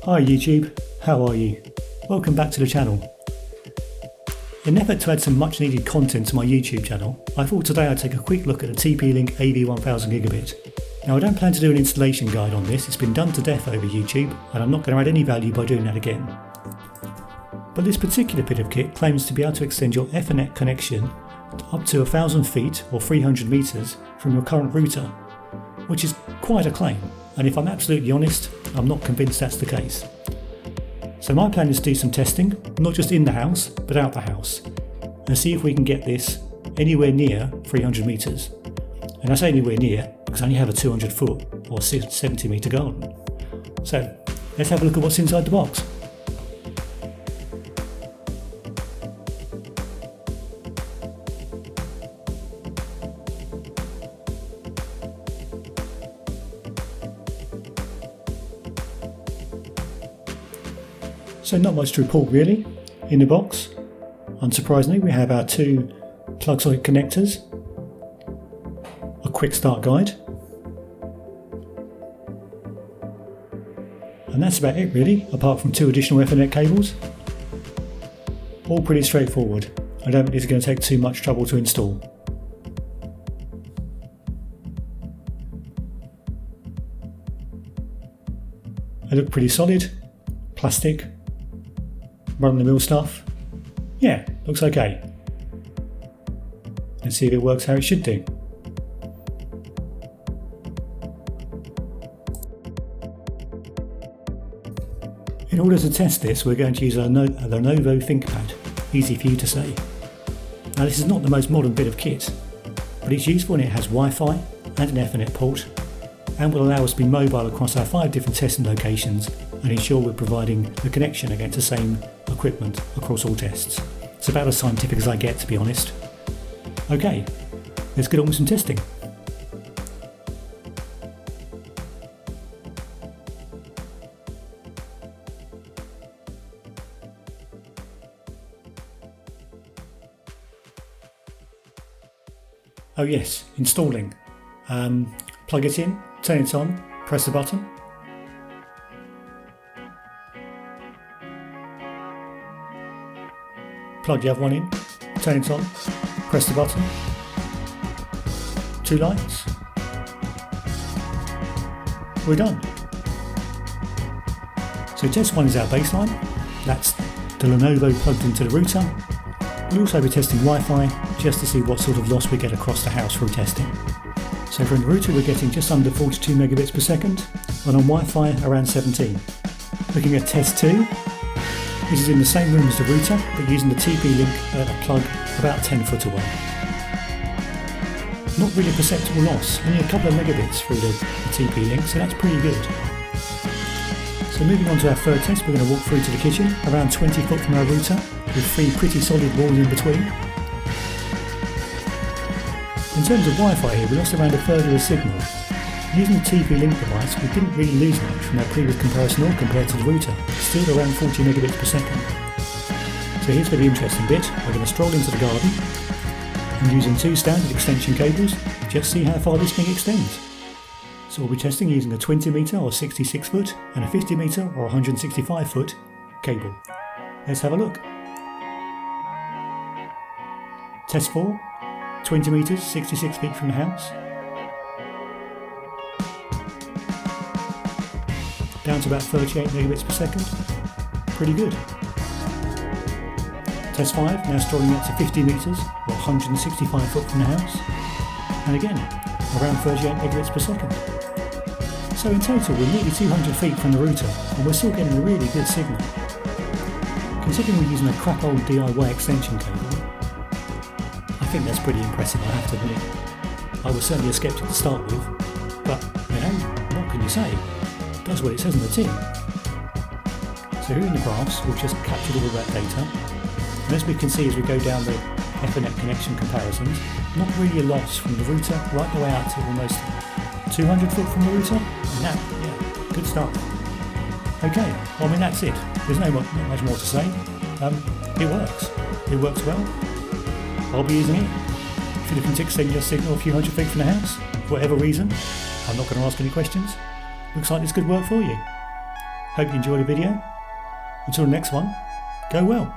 Hi YouTube, how are you? Welcome back to the channel. In an effort to add some much needed content to my YouTube channel, I thought today I'd take a quick look at the TP-Link AV1000 Gigabit. Now I don't plan to do an installation guide on this, it's been done to death over YouTube and I'm not going to add any value by doing that again. But this particular bit of kit claims to be able to extend your Ethernet connection up to 1000 feet or 300 meters from your current router, which is quite a claim, and if I'm absolutely honest, I'm not convinced that's the case. So my plan is to do some testing, not just in the house, but out the house, and see if we can get this anywhere near 300 meters. And I say anywhere near because I only have a 200 foot or 70 meter garden. So let's have a look at what's inside the box. So not much to report really. In the box, unsurprisingly, we have our two plug socket connectors, a quick start guide, and that's about it really, apart from two additional Ethernet cables. All pretty straightforward. I don't think this is going to take too much trouble to install. They look pretty solid, plastic, run-of-the-mill stuff. Yeah, looks okay. Let's see if it works how it should do. In order to test this, we're going to use the Lenovo ThinkPad, easy for you to say. Now this is not the most modern bit of kit, but it's useful and it has Wi-Fi and an Ethernet port, and will allow us to be mobile across our 5 different testing locations and ensure we're providing the connection against the same equipment across all tests. It's about as scientific as I get, to be honest. Okay, let's get on with some testing. Oh yes, installing. Plug it in, turn it on, press the button. Plug the other one in, turn it on, press the button. 2 lights. We're done. So test 1 is our baseline. That's the Lenovo plugged into the router. We'll also be testing Wi-Fi just to see what sort of loss we get across the house through testing. So from the router we're getting just under 42 megabits per second, and on Wi-Fi around 17. Looking at test 2, this is in the same room as the router, but using the TP-Link plug about 10 foot away. Not really a perceptible loss, only a couple of megabits through the TP-Link, so that's pretty good. So moving on to our third test, we're going to walk through to the kitchen, around 20 foot from our router, with 3 pretty solid walls in between. In terms of Wi-Fi here, we lost around a third of the signal. Using the TP-Link device, we didn't really lose much from our previous comparison or compared to the router, still around 40 megabits per second. So here's where the interesting bit. We're going to stroll into the garden and using 2 standard extension cables, just see how far this thing extends. So we'll be testing using a 20 meter or 66 foot and a 50 meter or 165 foot cable. Let's have a look. Test 4, 20 meters, 66 feet from the house. Down to about 38 megabits per second. Pretty good. Test 5, now strolling out to 50 meters or 165 foot from the house. And again, around 38 megabits per second. So in total we're nearly 200 feet from the router and we're still getting a really good signal. Considering we're using a crap old DIY extension cable, I think that's pretty impressive, I have to admit. I was certainly a skeptic to start with, but you know, what can you say? That's what it says on the tin. So here in the graphs we've just captured all of that data, and as we can see as we go down the Ethernet connection comparisons, not really a loss from the router right the way out to almost 200 foot from the router, and that, yeah, good stuff. Okay, well, I mean that's it. There's not much more to say. It works. It works well. I'll be using it. If you're looking to extend your signal a few hundred feet from the house, for whatever reason, I'm not going to ask any questions. Looks like this could work for you. Hope you enjoyed the video. Until the next one, go well.